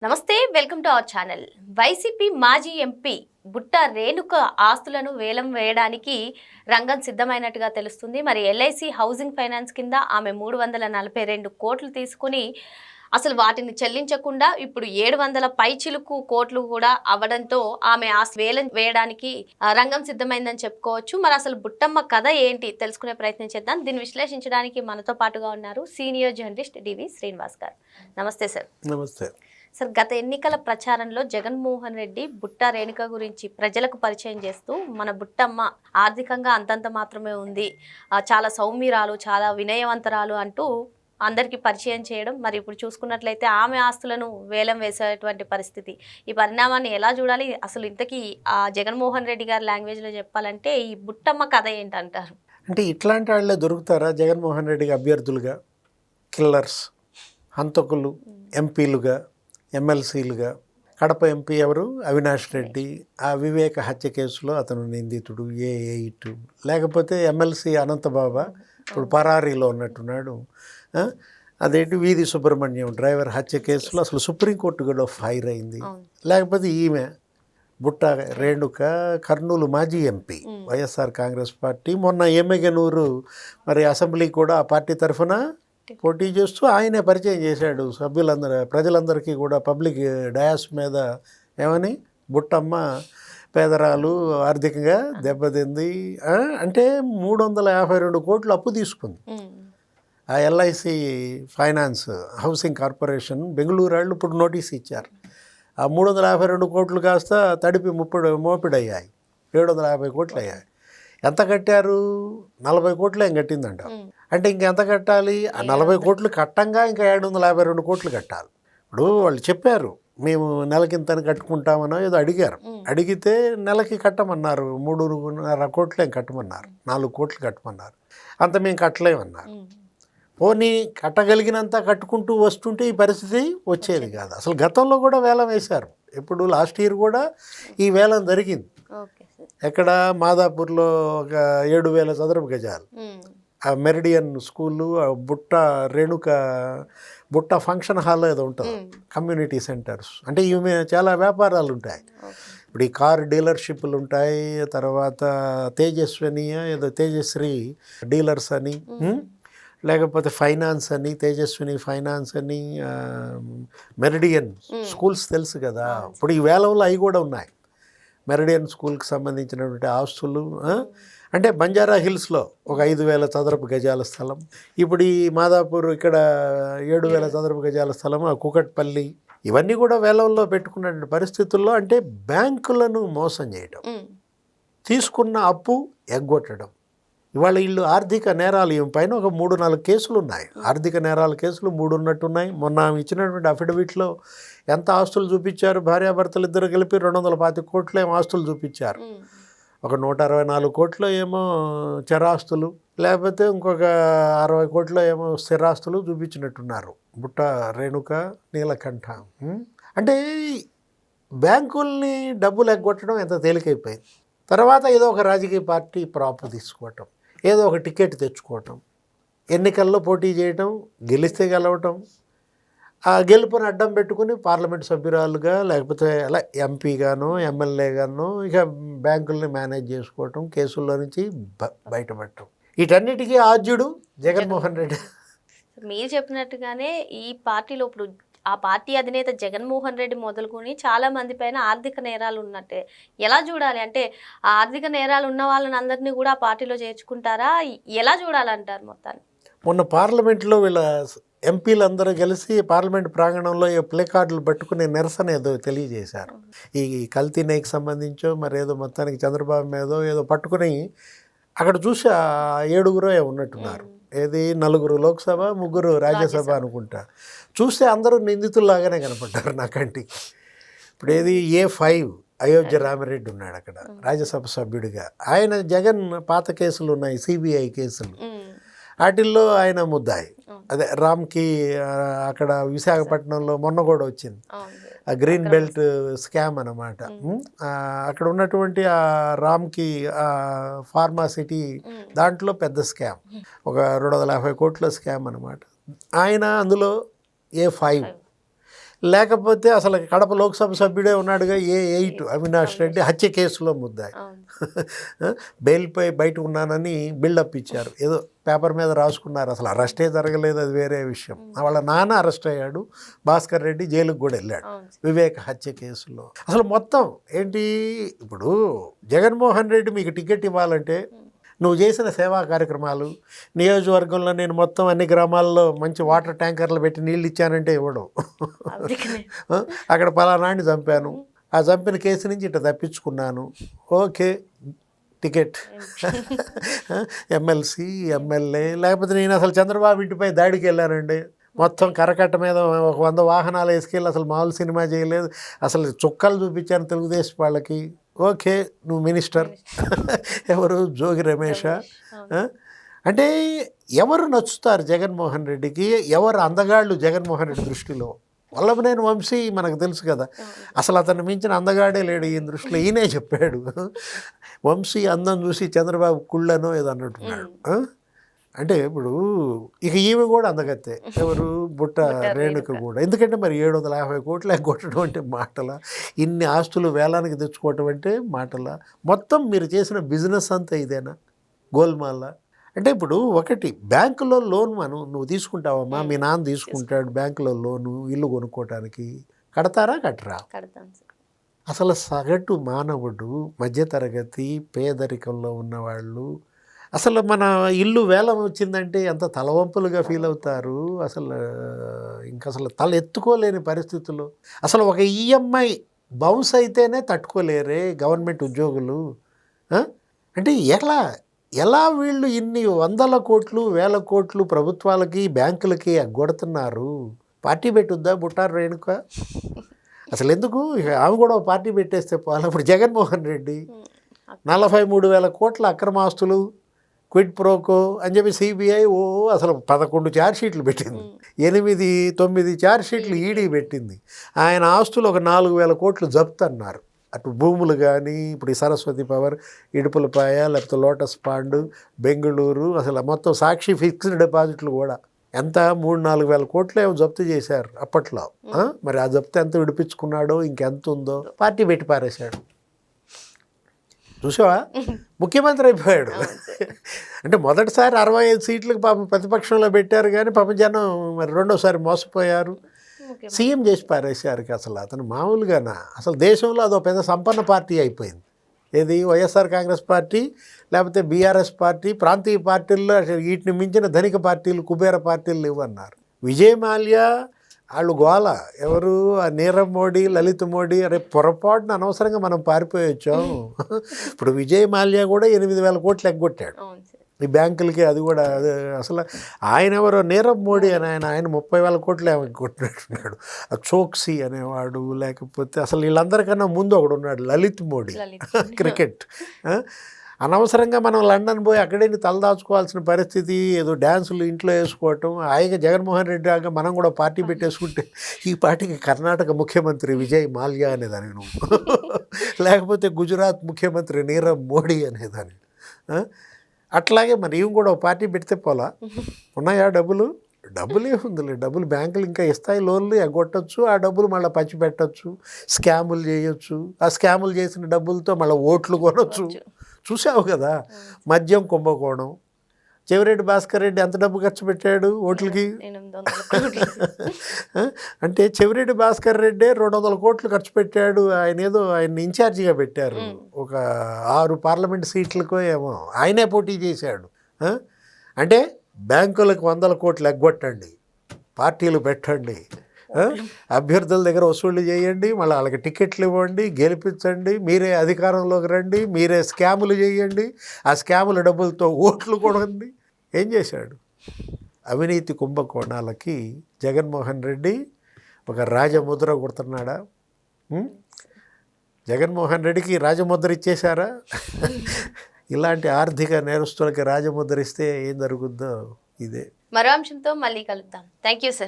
నమస్తే, welcome to our channel. YCP మాజీ MP బుట్ట రేణుక ఆస్తులను వేలం వేయడానికి రంగం సిద్ధమైనట్టుగా తెలుస్తుంది. మరి ఎల్ఐసి హౌసింగ్ ఫైనాన్స్ కింద ఆమె 342 కోట్లు తీసుకుని అసలు వాటిని చెల్లించకుండా ఇప్పుడు 700 పైచిలుకు కోట్లు కూడా అవ్వడంతో ఆమె ఆస్తి వేలం వేయడానికి రంగం సిద్ధమైందని చెప్పుకోవచ్చు. మరి అసలు బుట్టమ్మ కథ ఏంటి తెలుసుకునే ప్రయత్నం చేద్దాం. దీన్ని విశ్లేషించడానికి మనతో పాటుగా ఉన్నారు సీనియర్ జర్నలిస్ట్ డివి శ్రీనివాస్ గారు. నమస్తే సార్. నమస్తే సార్, గత ఎన్నికల ప్రచారంలో జగన్మోహన్ రెడ్డి బుట్ట రేణుక గురించి ప్రజలకు పరిచయం చేస్తూ మన బుట్టమ్మ ఆర్థికంగా అంతంత మాత్రమే ఉంది, చాలా సౌమ్యురాలు, చాలా వినయవంతరాలు అంటూ అందరికీ పరిచయం చేయడం, మరి ఇప్పుడు చూసుకున్నట్లయితే ఆమె ఆస్తులను వేలం వేసేటువంటి పరిస్థితి. ఈ పరిణామాన్ని ఎలా చూడాలి? అసలు ఇంతకీ ఆ జగన్మోహన్ రెడ్డి గారి లాంగ్వేజ్లో చెప్పాలంటే ఈ బుట్టమ్మ కథ ఏంటంటారు? అంటే ఇట్లాంటి వాళ్ళే దొరుకుతారా జగన్మోహన్ రెడ్డికి అభ్యర్థులుగా? కిల్లర్స్, హంతకులు, ఎంపీలుగా, ఎమ్మెల్సీలుగా. కడప ఎంపీ ఎవరు? అవినాష్ రెడ్డి. ఆ వివేక హత్య కేసులో అతను నిందితుడు, A8. లేకపోతే ఎమ్మెల్సీ అనంతబాబా, ఇప్పుడు పరారీలో ఉన్నట్టున్నాడు. అదేంటి వీధి సుబ్రహ్మణ్యం డ్రైవర్ హత్య కేసులో అసలు సుప్రీంకోర్టు కూడా ఫైర్ అయింది. లేకపోతే ఈమె బుట్ట రేణుక, కర్నూలు మాజీ ఎంపీ, వైఎస్ఆర్ కాంగ్రెస్ పార్టీ. మొన్న ఎమ్మెగనూరు మరి అసెంబ్లీ కూడా ఆ పార్టీ తరఫున పోటీ చేస్తూ ఆయనే పరిచయం చేశాడు ప్రజలందరికీ కూడా పబ్లిక్ డయాస్ మీద. ఏమని? బుట్టమ్మ పేదరాలు, ఆర్థికంగా దెబ్బతింది. అంటే 352 కోట్లు అప్పు తీసుకుంది ఆ LIC finance housing corporation. Bengaluru వాళ్ళు ఇప్పుడు నోటీస్ ఇచ్చారు. ఆ 352 కోట్లు కాస్త తడిపి మోపిడయ్యాయి, 750 కోట్లు అయ్యాయి. ఎంత కట్టారు? 40 కోట్లు ఏం కట్టిందంట. అంటే ఇంకెంత కట్టాలి? ఆ 40 కోట్లు కట్టంగా ఇంకా 752 కోట్లు కట్టాలి. ఇప్పుడు వాళ్ళు చెప్పారు మేము నెలకింతని కట్టుకుంటామనో ఏదో అడిగారు. అడిగితే నెలకి కట్టమన్నారు, 3.5 కోట్లు ఏం కట్టమన్నారు, 4 కోట్లు కట్టమన్నారు. అంత మేము కట్టలేమన్నారు. పోనీ కట్టగలిగినంత కట్టుకుంటూ వస్తుంటే ఈ పరిస్థితి వచ్చేది కాదు. అసలు గతంలో కూడా వేలం వేశారు. ఇప్పుడు లాస్ట్ ఇయర్ కూడా ఈ వేలం జరిగింది. ఎక్కడ? మాదాపూర్లో ఒక 7,000 చదరపు గజాలు. ఆ మెరిడియన్ స్కూలు, బుట్ట రేణుక బుట్ట ఫంక్షన్ హాల్ ఏదో ఉంటుంది, కమ్యూనిటీ సెంటర్స్. అంటే ఇవి చాలా వ్యాపారాలు ఉంటాయి. ఇప్పుడు ఈ కార్ డీలర్షిప్లు ఉంటాయి, తర్వాత తేజస్విని ఏదో తేజశ్రీ డీలర్స్ అని, లేకపోతే ఫైనాన్స్ అని, తేజస్విని ఫైనాన్స్ అని, మెరిడియన్ స్కూల్స్ తెలుసు కదా. ఇప్పుడు ఈ వేలంలో అవి కూడా ఉన్నాయి. మెరిడియన్ స్కూల్కి సంబంధించినటువంటి ఆస్తులు. అంటే బంజారా హిల్స్లో ఒక 5,000 చదరపు గజాల స్థలం. ఇప్పుడు ఈ మాదాపూర్ ఇక్కడ 7,000 చదరపు గజాల స్థలం. ఆ కుకట్పల్లి, ఇవన్నీ కూడా వేలంలో పెట్టుకున్న పరిస్థితుల్లో అంటే బ్యాంకులను మోసం చేయడం, తీసుకున్న అప్పు ఎగ్గొట్టడం. ఇవాళ వీళ్ళు ఆర్థిక నేరాలు పైన ఒక 3-4 కేసులు ఉన్నాయి. ఆర్థిక నేరాల కేసులు 3 ఉన్నట్టున్నాయి. మొన్న ఇచ్చినటువంటి అఫిడవిట్లో ఎంత ఆస్తులు చూపించారు? భార్యాభర్తలు ఇద్దరు కలిపి 225 కోట్లు ఏమో ఆస్తులు చూపించారు. ఒక 164 కోట్లు ఏమో చరాస్తులు, లేకపోతే ఇంకొక 60 కోట్లు ఏమో స్థిరాస్తులు చూపించినట్టున్నారు బుట్ట రేణుక, నీలకంఠ. అంటే బ్యాంకుల్ని డబ్బులు ఎగ్గొట్టడం ఎంత తేలికైపోయింది. తర్వాత ఏదో ఒక రాజకీయ పార్టీ ప్రాప్ తీసుకోవటం, ఏదో ఒక టికెట్ తెచ్చుకోవటం, ఎన్నికల్లో పోటీ చేయటం, గెలిస్తే గెలవటం, ఆ గెలుపుని అడ్డం పెట్టుకుని పార్లమెంట్ సభ్యురాలుగా లేకపోతే అలా ఎంపీగానో ఎమ్మెల్యేగానో ఇక బ్యాంకుల్ని మేనేజ్ చేసుకోవటం, కేసుల్లో నుంచి బయటపడటం. వీటన్నిటికీ ఆద్యుడు జగన్మోహన్ రెడ్డి. మీరు చెప్పినట్టుగానే ఈ పార్టీలో ఇప్పుడు ఆ పార్టీ అధినేత జగన్మోహన్ రెడ్డి మొదలుకొని చాలా మంది పైన ఆర్థిక నేరాలు ఉన్నట్టే ఎలా చూడాలి? అంటే ఆ ఆర్థిక నేరాలు ఉన్న వాళ్ళని అందరినీ కూడా ఆ పార్టీలో చేర్చుకుంటారా? ఎలా చూడాలంటారు మొత్తాన్ని? మొన్న పార్లమెంట్లో వీళ్ళ ఎంపీలందరూ కలిసి పార్లమెంట్ ప్రాంగణంలో ప్లే కార్డులు పట్టుకునే నిరసన ఏదో తెలియజేశారు. ఈ కల్తీ నెయ్యికి సంబంధించో మరేదో మొత్తానికి చంద్రబాబు మీదో ఏదో పట్టుకుని అక్కడ చూసి 7 ఉన్నట్టున్నారు. ఏది 4 లోక్సభ, 3 రాజ్యసభ అనుకుంటా. చూస్తే అందరూ నిందితుల్లాగానే కనపడ్డారు నా కంటికి. ఇప్పుడు ఏది A5 అయోధ్య రామిరెడ్డి ఉన్నాడు అక్కడ రాజ్యసభ సభ్యుడిగా. ఆయన జగన్ పాత కేసులు ఉన్నాయి, CBI కేసులు, వాటిల్లో ఆయన ముద్దాయి. అదే రామ్కి అక్కడ విశాఖపట్నంలో మొన్న కూడా వచ్చింది ఆ గ్రీన్ బెల్ట్ స్కామ్ అన్నమాట. అక్కడ ఉన్నటువంటి ఆ రామ్కి ఫార్మాసిటీ దాంట్లో పెద్ద స్కామ్, ఒక 250 కోట్ల స్కామ్ అన్నమాట. ఆయన అందులో A5. లేకపోతే అసలు కడప లోక్సభ సభ్యుడే ఉన్నాడుగా A8 అవినాష్ రెడ్డి హత్య కేసులో ముద్దాయి. బెయిల్పై బయట ఉన్నానని బిల్డప్ ఇచ్చారు, ఏదో పేపర్ మీద రాసుకున్నారు, అసలు అరెస్టే జరగలేదు, అది వేరే విషయం. వాళ్ళ నాన్న అరెస్ట్ అయ్యాడు, భాస్కర్ రెడ్డి జైలుకు కూడా వెళ్ళాడు వివేక హత్య కేసులో. అసలు మొత్తం ఏంటి, ఇప్పుడు జగన్మోహన్ రెడ్డి మీకు టికెట్ ఇవ్వాలంటే నువ్వు చేసిన సేవా కార్యక్రమాలు, నియోజకవర్గంలో నేను మొత్తం అన్ని గ్రామాల్లో మంచి వాటర్ ట్యాంకర్లు పెట్టి నీళ్ళు ఇచ్చానంటే ఇవ్వడం, అక్కడ పలానాన్ని చంపాను, ఆ చంపిన కేసు నుంచి ఇట్లా తప్పించుకున్నాను, ఓకే టికెట్. ఎమ్మెల్సీ, ఎమ్మెల్యే, లేకపోతే నేను అసలు చంద్రబాబు ఇంటిపై దాడికి వెళ్ళానండి, మొత్తం కరకట్ట మీద ఒక 100 వాహనాలు వేసుకెళ్ళి అసలు మామూలు సినిమా చేయలేదు, అసలు చుక్కలు చూపించాను తెలుగుదేశం వాళ్ళకి, ఓకే నువ్వు మినిస్టర్. ఎవరు, జోగి రమేషా? అంటే ఎవరు నచ్చుతారు జగన్మోహన్ రెడ్డికి, ఎవరు అందగాళ్ళు జగన్మోహన్ రెడ్డి దృష్టిలో? వల్లభనేని వంశీ మనకు తెలుసు కదా, అసలు అతను మించిన అందగాడే లేడు ఈయన దృష్టిలో, ఈయనే చెప్పాడు. వంశీ అందం చూసి చంద్రబాబు కుళ్ళనో ఏదో అన్నట్టున్నాడు. అంటే ఇప్పుడు ఇక ఈమె కూడా అందగత్తే, ఎవరు, బుట్ట రేణుక కూడా. ఎందుకంటే మరి 750 కోట్లు కొట్టడం అంటే మాటల, ఇన్ని ఆస్తులు వేలానికి తెచ్చుకోవటం అంటే మాటల, మొత్తం మీరు చేసిన బిజినెస్ అంతా ఇదేనా గోల్మాల? అంటే ఇప్పుడు ఒకటి, బ్యాంకులో లోన్ నువ్వు తీసుకుంటావమ్మా, మీ నాన్న తీసుకుంటాడు బ్యాంకులో లోను ఇల్లు కొనుక్కోవటానికి, కడతారా కట్టరా? అసలు సగటు మానవుడు, మధ్యతరగతి, పేదరికంలో ఉన్నవాళ్ళు, అసలు మన ఇల్లు వేలం వచ్చిందంటే ఎంత తలవంపులుగా ఫీల్ అవుతారు, అసలు అసలు తల ఎత్తుకోలేని పరిస్థితులు. అసలు ఒక ఈఎంఐ బౌన్స్ అయితేనే తట్టుకోలేరే గవర్నమెంట్ ఉద్యోగులు. అంటే ఎలా వీళ్ళు ఇన్ని 100 కోట్లు 1000 కోట్లు ప్రభుత్వాలకి బ్యాంకులకి ఎగ్గొడుతున్నారు? పార్టీ పెట్టుద్దా బుట్టారు రేణుక? అసలు ఎందుకు, ఆమె కూడా పార్టీ పెట్టేస్తే పోవాలి. ఇప్పుడు జగన్మోహన్ రెడ్డి 43,000 కోట్ల అక్రమాస్తులు, క్విడ్ ప్రోకో అని చెప్పి సిబిఐ అసలు 11 ఛార్జ్షీట్లు పెట్టింది, 8-9 ఛార్జ్షీట్లు ఈడీ పెట్టింది. ఆయన ఆస్తులు ఒక 4,000 కోట్లు జప్తు అన్నారు. అటు భూములు కానీ, ఇప్పుడు ఈ సరస్వతి పవర్, ఇడుపులపాయ, లేకపోతే లోటస్ పాండ్, బెంగళూరు, అసలు మొత్తం సాక్షి ఫిక్స్డ్ డిపాజిట్లు కూడా ఎంత 3-4 వేల కోట్లు ఏమో జప్తు చేశారు అప్పట్లో. మరి ఆ జప్తు ఎంత విడిపించుకున్నాడో, ఇంకెంత ఉందో, పార్టీ పెట్టి పారేశాడు. చూసావా, ముఖ్యమంత్రి అయిపోయాడు. అంటే మొదటిసారి 65 సీట్లకు పాపం ప్రతిపక్షంలో పెట్టారు, కానీ పాపం జనం మరి రెండోసారి మోసపోయారు, సీఎం చేసి పారేశారు. అసలు అతను మామూలుగానా, అసలు దేశంలో అదో పెద్ద సంపన్న పార్టీ అయిపోయింది. ఏది, వైఎస్ఆర్ కాంగ్రెస్ పార్టీ, లేకపోతే బీఆర్ఎస్ పార్టీ, ప్రాంతీయ పార్టీల్లో వీటిని మించిన ధనిక పార్టీలు, కుబేర పార్టీలు ఇవ్వన్నారు. విజయ్ మాల్యా వాళ్ళు గోల, ఎవరు, ఆ నీరవ్ మోడీ, లలిత్ మోడీ, అరే పొరపాటున అనవసరంగా మనం పారిపోయి వచ్చాం. ఇప్పుడు విజయ్ మాల్యా కూడా 8,000 కోట్లు ఎగ్గొట్టాడు ఈ బ్యాంకులకి. అది కూడా అసలు ఆయన ఎవరో నీరవ్ మోడీ అని ఆయన 30,000 కోట్లు ఎగ్గొట్టినట్టున్నాడు. చోక్సీ అనేవాడు, లేకపోతే అసలు వీళ్ళందరికన్నా ముందు ఒకడు ఉన్నాడు లలిత్ మోడీ, క్రికెట్. అనవసరంగా మనం లండన్ పోయి అక్కడే తలదాచుకోవాల్సిన పరిస్థితి, ఏదో డ్యాన్సులు ఇంట్లో వేసుకోవటం. హాయిగా జగన్మోహన్ రెడ్డి లాగా మనం కూడా పార్టీ పెట్టేసుకుంటే ఈ పార్టీకి కర్ణాటక ముఖ్యమంత్రి విజయ్ మాల్యా అనేదాన్ని నువ్వు, లేకపోతే గుజరాత్ ముఖ్యమంత్రి నీరవ్ మోడీ అనేదాన్ని. అట్లాగే మరి ఇవి కూడా పార్టీ పెడితే పోలా, ఉన్నాయా డబ్బులు ఏముందిలే, డబ్బులు బ్యాంకులు ఇంకా ఇస్తాయి, లోన్లు ఎగ్గొట్టచ్చు, ఆ డబ్బులు మళ్ళీ పంచిపెట్టచ్చు, స్కాములు చేయొచ్చు, ఆ స్కాములు చేసిన డబ్బులతో మళ్ళీ ఓట్లు కొనొచ్చు. చూసావు కదా, మద్యం కుంభకోణం, చెవిరెడ్డి భాస్కర్ రెడ్డి ఎంత డబ్బు ఖర్చు పెట్టాడు ఓట్లకి? అంటే చెవిరెడ్డి భాస్కర్ రెడ్డి 200 కోట్లు ఖర్చు పెట్టాడు. ఆయన ఇన్ఛార్జిగా పెట్టారు, ఒక 6 పార్లమెంట్ సీట్లకో ఏమో ఆయనే పోటీ చేశాడు. అంటే బ్యాంకులకు 100 కోట్లు ఎగ్గొట్టండి, పార్టీలు పెట్టండి, అభ్యర్థుల దగ్గర వసూళ్లు చేయండి, మళ్ళీ వాళ్ళకి టికెట్లు ఇవ్వండి, గెలిపించండి, మీరే అధికారంలోకి రండి, మీరే స్కాములు చేయండి, ఆ స్కాముల డబ్బులతో ఓట్లు కొనండి. ఏం చేశాడు? అవినీతి కుంభకోణాలకి జగన్మోహన్ రెడ్డి ఒక రాజముద్ర కొడుతున్నాడా? జగన్మోహన్ రెడ్డికి రాజముద్ర ఇచ్చేశారా? ఇలాంటి ఆర్థిక నేరస్తులకి రాజముద్ర ఇస్తే ఏం జరుగుద్దో ఇదే. మరో అంశంతో మళ్ళీ కలుద్దాం. Thank you sir.